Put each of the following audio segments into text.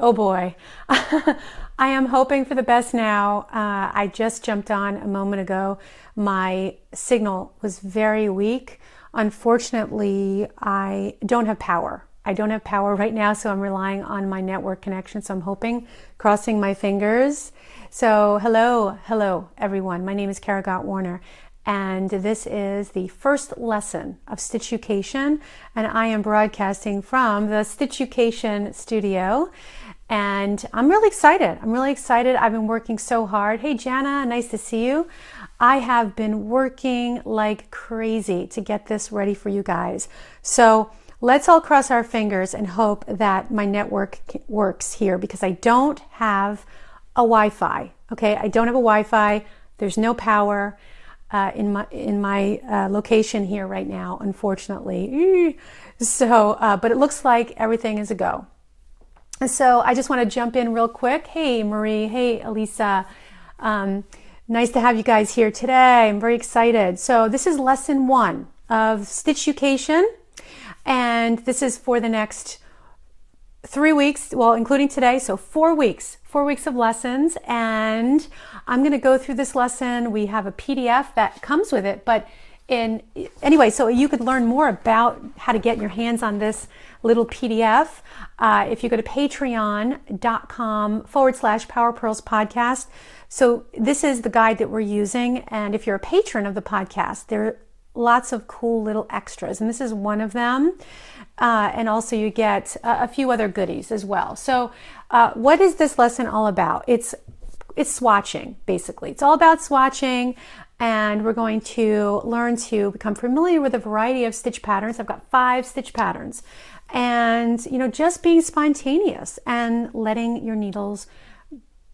Oh boy. I am hoping for the best now. I just jumped on a moment ago. My signal was very weak. Unfortunately, I don't have power. I don't have power right now, so I'm relying on my network connection. So I'm hoping, crossing my fingers. So hello everyone. My name is Kara Warner, and this is the first lesson of Stitchucation, and I am broadcasting from the Stitchucation studio. And I'm really excited. I've been working so hard. Hey, Jana, nice to see you. I have been working like crazy to get this ready for you guys. So let's all cross our fingers and hope that my network works here, because I don't have a Wi-Fi. Okay, I don't have a Wi-Fi. There's no power in my location here right now, unfortunately. So, but it looks like everything is a go. So I just want to jump in real quick. Hey, Marie. Hey, Elisa. Nice to have you guys here today. I'm very excited. So this is lesson 1 of Stitchucation, and this is for the next 3 weeks, well, including today, so 4 weeks of lessons. And I'm going to go through this lesson. We have a PDF that comes with it, but anyway, so you could learn more about how to get your hands on this little PDF if you go to patreon.com/Power Pearls podcast. So this is the guide that we're using, and if you're a patron of the podcast, there are lots of cool little extras, and this is one of them. And also you get a few other goodies as well. So what is this lesson all about? It's swatching, basically. It's all about swatching, and we're going to learn to become familiar with a variety of stitch patterns. I've got 5 stitch patterns, and just being spontaneous and letting your needles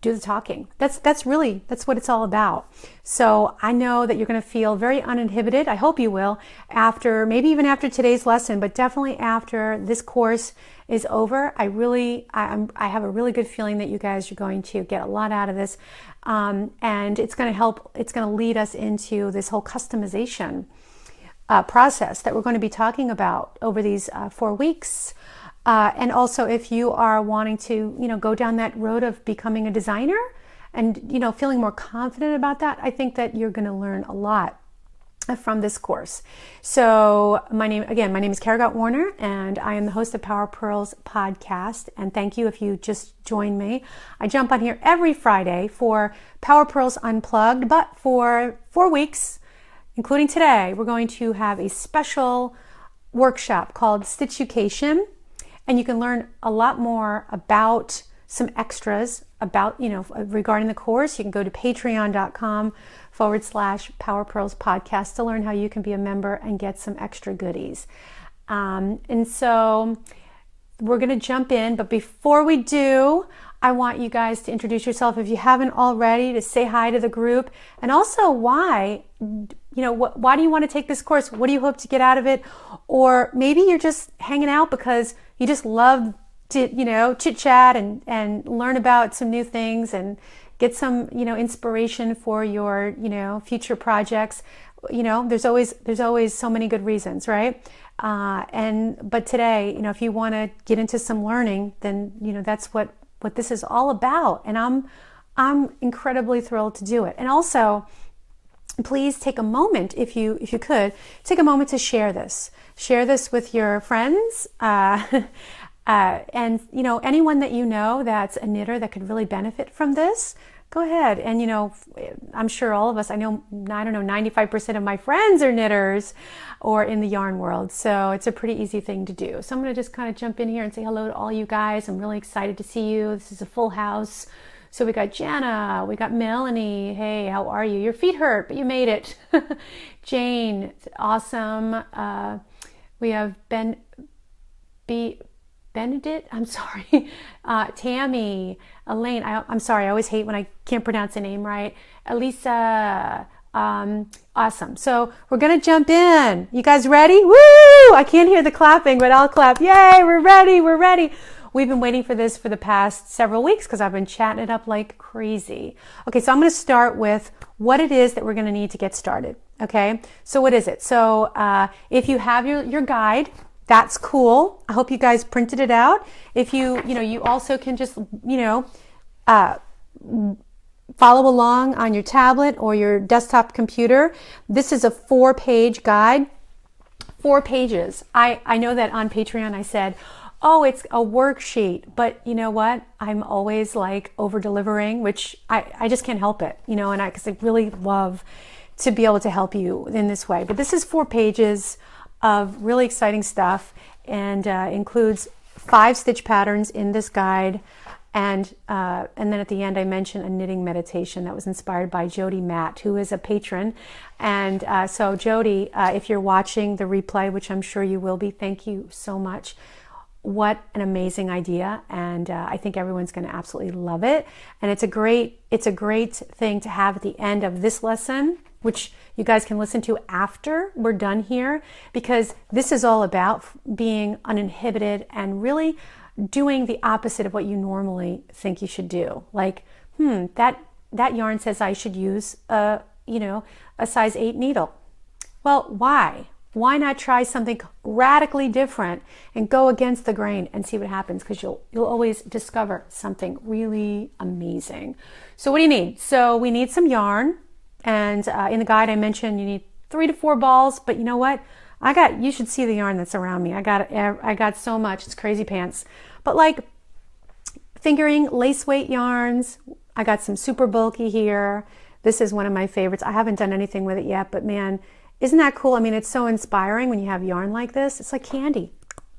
do the talking. That's what it's all about. So I know that you're going to feel very uninhibited. I hope you will, maybe even after today's lesson, but definitely after this course is over. I have a really good feeling that you guys are going to get a lot out of this, and it's going to help. It's going to lead us into this whole customization process that we're going to be talking about over these 4 weeks. And also, if you are wanting to, go down that road of becoming a designer and, feeling more confident about that, I think that you're going to learn a lot from this course. So my name is Kara Warner, and I am the host of Power Pearls podcast. And thank you if you just joined me. I jump on here every Friday for Power Pearls Unplugged, but for 4 weeks, including today, we're going to have a special workshop called Stitchucation. And you can learn a lot more about some extras about, regarding the course. You can go to patreon.com/Power Pearls podcast to learn how you can be a member and get some extra goodies. And so we're going to jump in. But before we do, I want you guys to introduce yourself, if you haven't already, to say hi to the group. And also why do you want to take this course? What do you hope to get out of it? Or maybe you're just hanging out because you just love to, chit chat and learn about some new things and get some, inspiration for your, future projects. There's always so many good reasons, right? But today, if you want to get into some learning, then, that's what this is all about. And I'm incredibly thrilled to do it. And also, please take a moment, if you could, take a moment to share this. Share this with your friends, and anyone that that's a knitter that could really benefit from this. Go ahead, and I'm sure all of us. I don't know, 95% of my friends are knitters, or in the yarn world. So it's a pretty easy thing to do. So I'm going to just kind of jump in here and say hello to all you guys. I'm really excited to see you. This is a full house. So we got Jana, we got Melanie. Hey, how are you? Your feet hurt, but you made it. Jane, awesome. We have Benedict, I'm sorry. Tammy, Elaine, I'm sorry, I always hate when I can't pronounce a name right. Elisa, awesome. So we're gonna jump in. You guys ready? Woo! I can't hear the clapping, but I'll clap. Yay, we're ready. We've been waiting for this for the past several weeks because I've been chatting it up like crazy. Okay, so I'm going to start with what it is that we're going to need to get started. Okay, so what is it? So if you have your guide, that's cool. I hope you guys printed it out. If you also can just, follow along on your tablet or your desktop computer. This is a 4-page guide. 4 pages. I know that on Patreon I said, oh, it's a worksheet, but you know what? I'm always like over delivering, which I just can't help it, and because I really love to be able to help you in this way. But this is 4 pages of really exciting stuff, and includes 5 stitch patterns in this guide. And then at the end, I mentioned a knitting meditation that was inspired by Jody Matt, who is a patron. And so Jody, if you're watching the replay, which I'm sure you will be, thank you so much. What an amazing idea. And I think everyone's going to absolutely love it. And it's a great thing to have at the end of this lesson, which you guys can listen to after we're done here, because this is all about being uninhibited and really doing the opposite of what you normally think you should do. Like, that yarn says I should use a size 8 needle. Well, why? Why not try something radically different and go against the grain and see what happens? Because you'll always discover something really amazing. So what do you need? So we need some yarn, and in the guide I mentioned you need 3 to 4 balls. But you know what? You should see the yarn that's around me. I got so much. It's crazy pants. But like fingering lace weight yarns, I got some super bulky here. This is one of my favorites. I haven't done anything with it yet, but man, isn't that cool? I mean, it's so inspiring when you have yarn like this. It's like candy.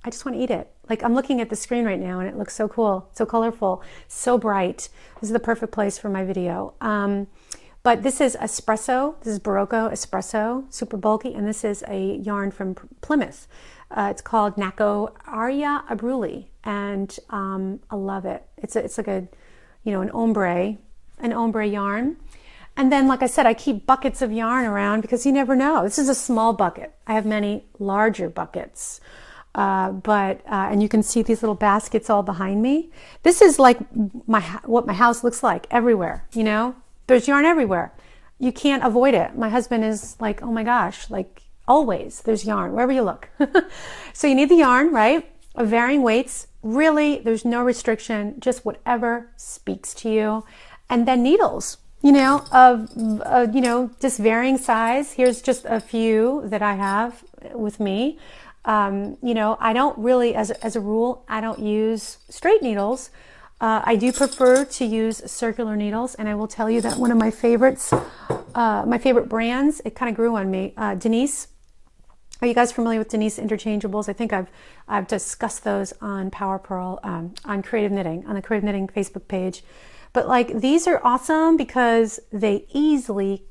I just want to eat it. Like, I'm looking at the screen right now and it looks so cool, so colorful, so bright. This is the perfect place for my video. But this is espresso. This is Barocco espresso, super bulky, and this is a yarn from Plymouth. It's called Nacco Aria Abruli, and I love it. It's like an ombre yarn. And then, like I said, I keep buckets of yarn around because you never know. This is a small bucket. I have many larger buckets. And you can see these little baskets all behind me. This is like what my house looks like everywhere, There's yarn everywhere. You can't avoid it. My husband is like, oh my gosh, like always there's yarn wherever you look. So you need the yarn, right? Of varying weights. Really, there's no restriction, just whatever speaks to you. And then needles, just varying size. Here's just a few that I have with me. I don't really, as a rule, I don't use straight needles. I do prefer to use circular needles, and I will tell you that one of my favorites, my favorite brands, it kind of grew on me, Denise. Are you guys familiar with Denise interchangeables? I think I've discussed those on Power Pearl, on Creative Knitting, on the Creative Knitting Facebook page. But like, these are awesome because they easily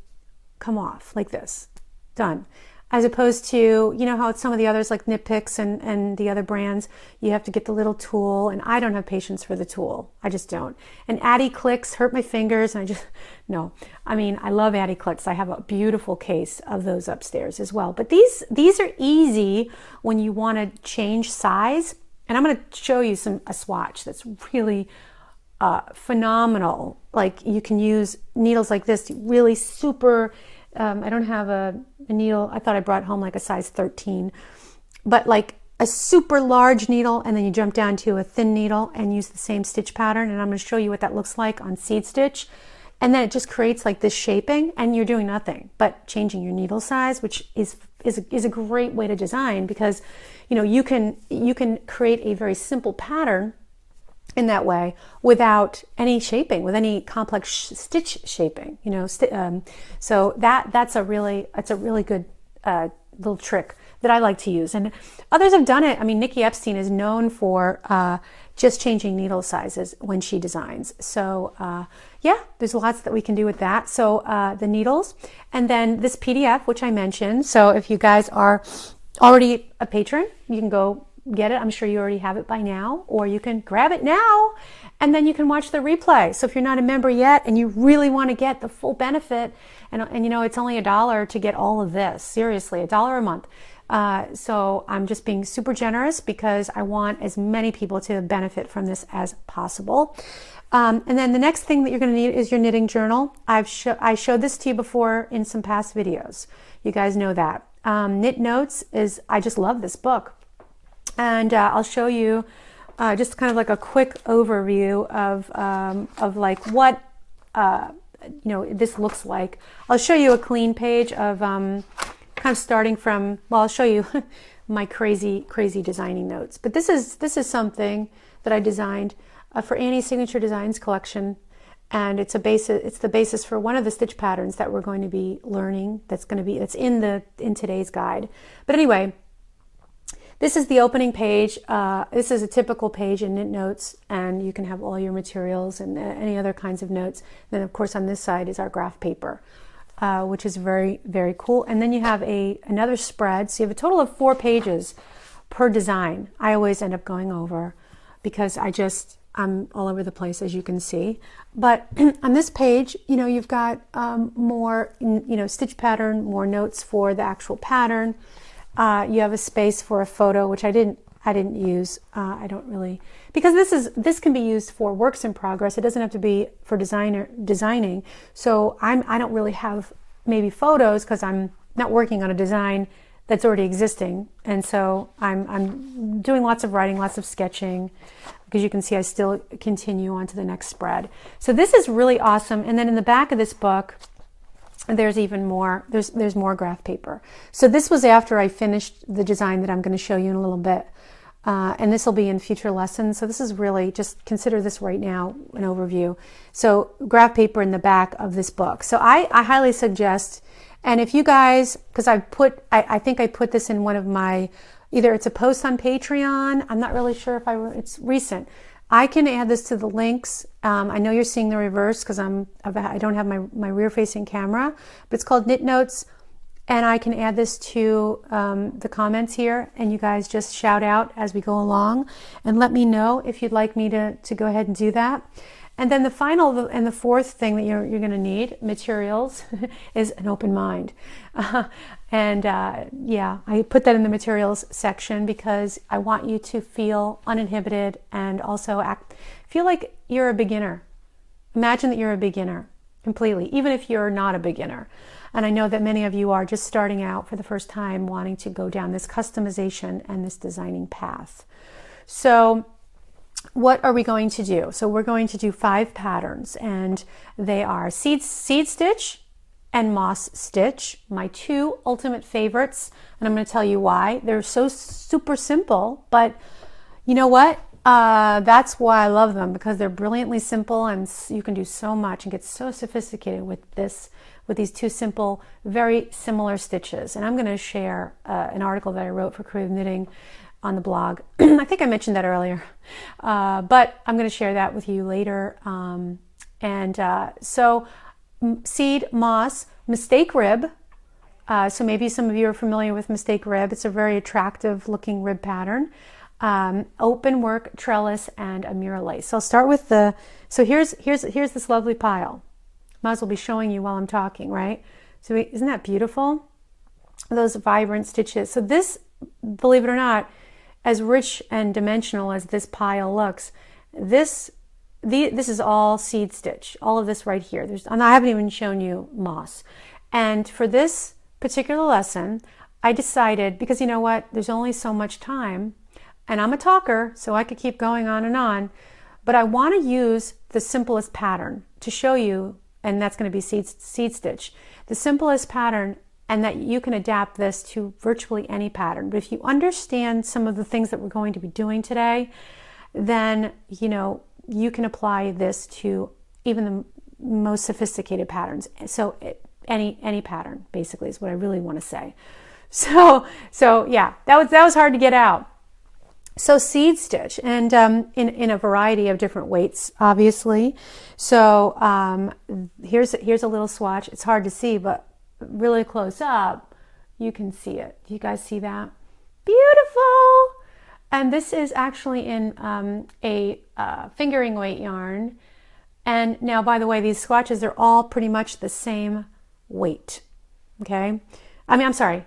come off like this, done. As opposed to, how some of the others like Knit Picks and the other brands, you have to get the little tool, and I don't have patience for the tool. I just don't. And Addy Clicks hurt my fingers, and no. I mean, I love Addy Clicks. I have a beautiful case of those upstairs as well. But these are easy when you want to change size. And I'm going to show you a swatch that's really phenomenal. Like, you can use needles like this, really super. I don't have a needle. I thought I brought home like a size 13, but like a super large needle, and then you jump down to a thin needle and use the same stitch pattern. And I'm going to show you what that looks like on seed stitch. And then it just creates like this shaping, and you're doing nothing but changing your needle size, which is a great way to design, because you can create a very simple pattern in that way without any shaping, with any complex stitch shaping, so that's a really good little trick that I like to use, and others have done it. I mean, Nikki Epstein is known for just changing needle sizes when she designs. So yeah, there's lots that we can do with that. So the needles, and then this PDF, which I mentioned. So if you guys are already a patron, you can go get it. I'm sure you already have it by now, or you can grab it now and then you can watch the replay. So if you're not a member yet and you really want to get the full benefit, and it's only $1 to get all of this, seriously, $1 a month. So I'm just being super generous because I want as many people to benefit from this as possible. And then the next thing that you're going to need is your knitting journal. I showed this to you before in some past videos. You guys know that. Knit Notes I just love this book. And I'll show you just kind of like a quick overview of like what this looks like. I'll show you a clean page of kind of starting from, well, I'll show you my crazy designing notes. But this is something that I designed for Annie's Signature Designs collection, and it's the basis for one of the stitch patterns that we're going to be learning. That's in today's guide. But anyway, this is the opening page. This is a typical page in Knit Notes, and you can have all your materials and any other kinds of notes. Then, of course, on this side is our graph paper, which is very, very cool. And then you have another spread. So you have a total of 4 pages per design. I always end up going over because I'm all over the place, as you can see. But on this page, you've got more, stitch pattern, more notes for the actual pattern. You have a space for a photo, which I didn't use. I don't really, because this can be used for works in progress. It doesn't have to be for designing. So I don't really have maybe photos because I'm not working on a design that's already existing. And so I'm doing lots of writing, lots of sketching, because you can see I still continue on to the next spread. So this is really awesome. And then in the back of this book, there's even more, there's more graph paper. So this was after I finished the design that I'm going to show you in a little bit. And this will be in future lessons. So this is really, just consider this right now an overview. So graph paper in the back of this book. So I highly suggest, and if you guys, because I think I put this in one of my, either it's a post on Patreon, I'm not really sure if it's recent. I can add this to the links. I know you're seeing the reverse because I don't have my rear-facing camera, but it's called Knit Notes, and I can add this to the comments here, and you guys just shout out as we go along, and let me know if you'd like me to go ahead and do that. And then the final and the fourth thing that you're going to need, materials, is an open mind. Yeah, I put that in the materials section because I want you to feel uninhibited and also feel like you're a beginner. Imagine that you're a beginner completely, even if you're not a beginner. And I know that many of you are just starting out for the first time wanting to go down this customization and this designing path. So what are we going to do? So we're going to do 5 patterns, and they are seed stitch and moss stitch, my 2 ultimate favorites, and I'm going to tell you why. They're so super simple, but you know what? That's why I love them, because they're brilliantly simple, and you can do so much and get so sophisticated with these 2 simple, very similar stitches. And I'm going to share an article that I wrote for Creative Knitting on the blog. I think I mentioned that earlier, but I'm going to share that with you later. So seed, moss, mistake rib. So maybe some of you are familiar with mistake rib. It's a very attractive looking rib pattern. Open work, trellis, and a mirror lace. So I'll start with so here's this lovely pile. Might as well be showing you while I'm talking, right? So isn't that beautiful? Those vibrant stitches. So this, believe it or not, as rich and dimensional as this pile looks, this is all seed stitch. All of this right here. And I haven't even shown you moss. And for this particular lesson, I decided, because you know what, there's only so much time, and I'm a talker, so I could keep going on, but I want to use the simplest pattern to show you, and that's going to be seed stitch, the simplest pattern, and that you can adapt this to virtually any pattern. But if you understand some of the things that we're going to be doing today, then you can apply this to even the most sophisticated patterns. So any pattern basically is what I really want to say. So yeah, that was hard to get out. So seed stitch, and in a variety of different weights, obviously. So here's a little swatch. It's hard to see, but really close up, you can see it. Do you guys see that? Beautiful! And this is actually in a fingering weight yarn. And now, by the way, these swatches are all pretty much the same weight. Okay? I'm sorry.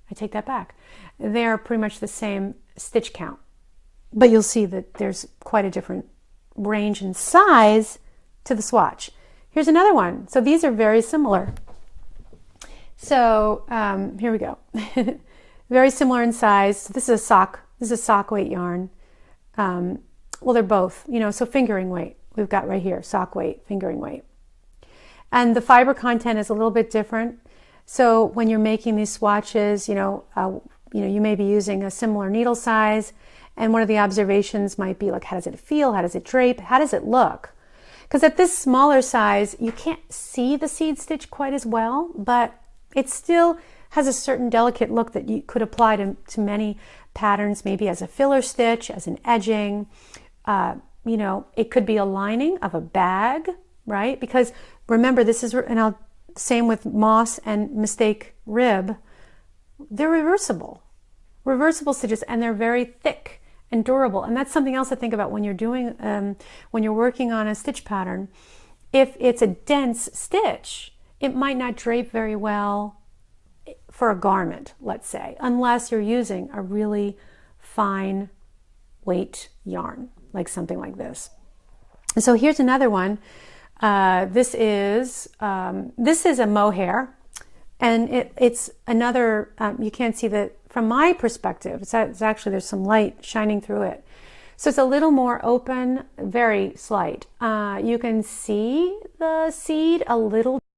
I take that back. They're pretty much the same stitch count. But you'll see that there's quite a different range and size to the swatch. Here's another one. So these are very similar. So here we go. Very similar in size. This is a This is a sock weight yarn. Well, they're both, so fingering weight. We've got right here, sock weight, fingering weight. And the fiber content is a little bit different. So when you're making these swatches, you may be using a similar needle size. And one of the observations might be like, how does it feel? How does it drape? How does it look? Because at this smaller size, you can't see the seed stitch quite as well, but it still has a certain delicate look that you could apply to many patterns, maybe as a filler stitch, as an edging. It could be a lining of a bag, right? Because remember, this is, same with moss and mistake rib, they're reversible stitches, and they're very thick and durable. And that's something else to think about when you're doing, when you're working on a stitch pattern. If it's a dense stitch, it might not drape very well for a garment, let's say, unless you're using a really fine weight yarn, like something like this. And so here's another one. This is a mohair, and it's another, you can't see that from my perspective. It's actually, there's some light shining through it. So it's a little more open, very slight. You can see the seed a little